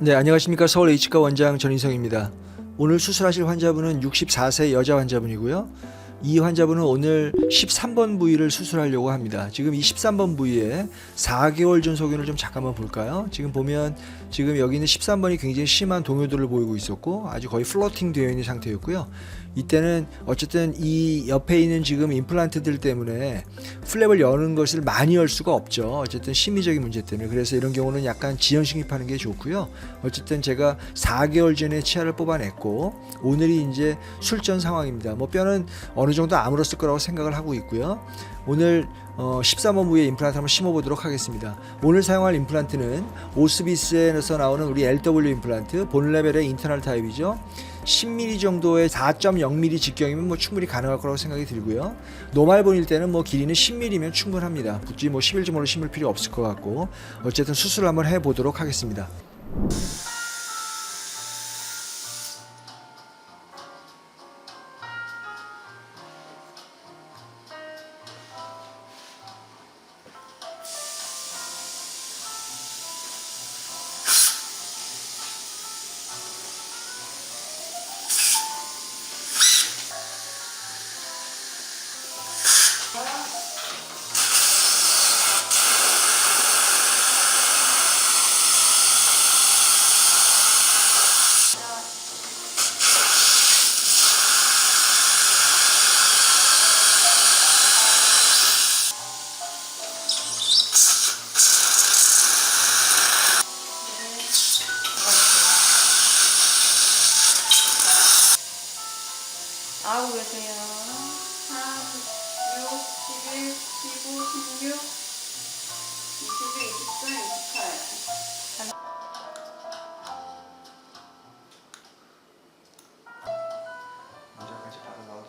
네, 안녕하십니까. 서울 H과 원장 전인성입니다. 오늘 수술하실 환자분은 64세 여자 환자분이고요. 이 환자분은 오늘 13번 부위를 수술하려고 합니다. 지금 이 13번 부위에 4개월 전 소견을 좀 잠깐만 볼까요? 지금 보면 지금 여기 있는 13번이 굉장히 심한 동요들을 보이고 있었고 아주 거의 플로팅 되어 있는 상태였고요. 이때는 어쨌든 이 옆에 있는 지금 임플란트들 때문에 플랩을 여는 것을 많이 열 수가 없죠. 어쨌든 심리적인 문제 때문에. 그래서 이런 경우는 약간 지연 식립하는 게 좋고요. 어쨌든 제가 4개월 전에 치아를 뽑아냈고 오늘이 이제 술전 상황입니다. 뭐 뼈는 어느 정도 아물었을 거라고 생각을 하고 있고요. 오늘 13번 부위에 임플란트 한번 심어보도록 하겠습니다. 오늘 사용할 임플란트는 오스비스에서 나오는 우리 LW 임플란트 본 레벨의 인터널 타입이죠. 10mm 정도의 4.0mm 직경이면 뭐 충분히 가능할 거라고 생각이 들고요. 노말본일 때는 뭐 길이는 10mm면 충분합니다. 굳이 뭐 11.5로 심을 필요 없을 것 같고 어쨌든 수술을 한번 해보도록 하겠습니다. 아우 계세요. 4, 6, 11, 15, 16, 22, 24, 28. 모자까지 받아 넣어.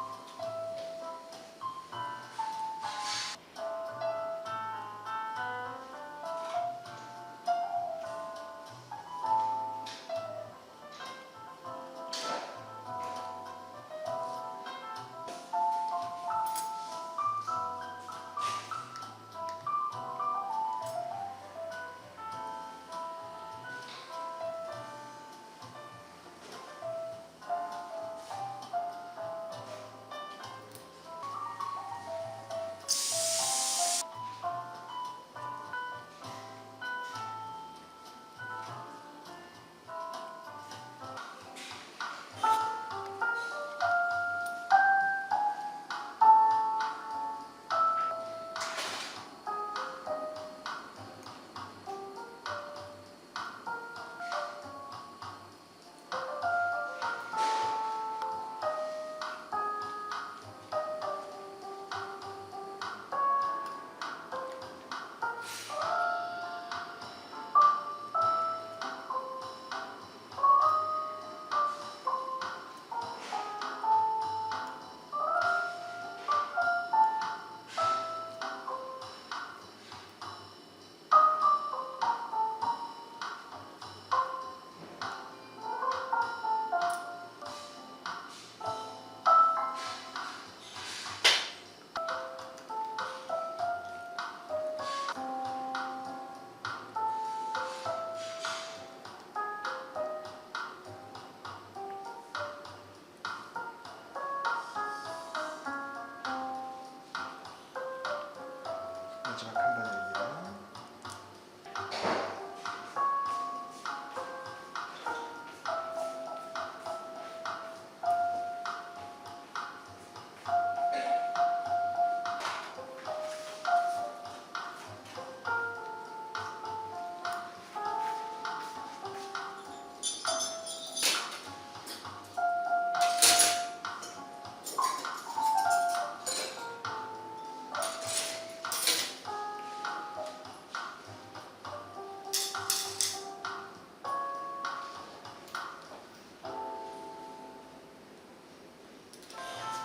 마지막 한 번입니다.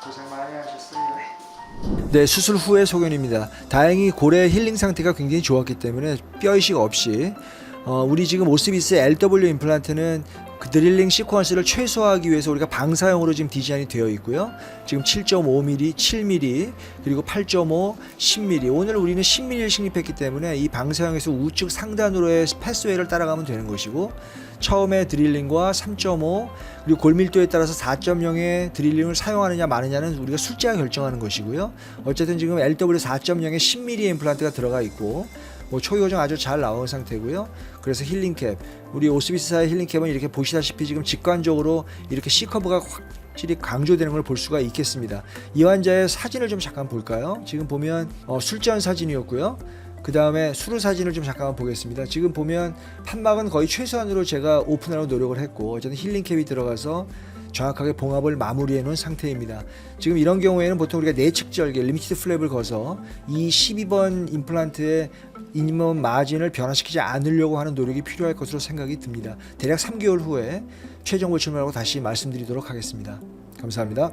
고생 많이 하셨어요. 네, 수술 후의 소견입니다. 다행히 고래 힐링 상태가 굉장히 좋았기 때문에 뼈 이식 없이 우리 지금 오스비스 LW 임플란트는 그 드릴링 시퀀스를 최소화하기 위해서 우리가 방사형으로 지금 디자인이 되어 있고요. 지금 7.5mm, 7mm, 그리고 8.5, 10mm. 오늘 우리는 10mm를 식립했기 때문에 이 방사형에서 우측 상단으로의 패스웨이를 따라가면 되는 것이고, 처음에 드릴링과 3.5 그리고 골밀도에 따라서 4.0의 드릴링을 사용하느냐 마느냐는 우리가 술자가 결정하는 것이고요. 어쨌든 지금 LW 4.0에 10mm 임플란트가 들어가 있고, 뭐 초요정 아주 잘 나온 상태고요. 그래서 힐링캡, 우리 오스비스사의 힐링캡은 이렇게 보시다시피 지금 직관적으로 이렇게 C커브가 확실히 강조되는 걸 볼 수가 있겠습니다. 이 환자의 사진을 좀 잠깐 볼까요? 지금 보면 술전 사진이었고요. 그 다음에 수루 사진을 좀 잠깐 보겠습니다. 지금 보면 판막은 거의 최소한으로 제가 오픈하려고 노력을 했고, 어쨌든 힐링캡이 들어가서 정확하게 봉합을 마무리해 놓은 상태입니다. 지금 이런 경우에는 보통 우리가 내측 절개 리미티드 플랩을 거서 이 12번 임플란트의 인원 마진을 변화시키지 않으려고 하는 노력이 필요할 것으로 생각이 듭니다. 대략 3개월 후에 최종 고침을 하고 다시 말씀드리도록 하겠습니다. 감사합니다.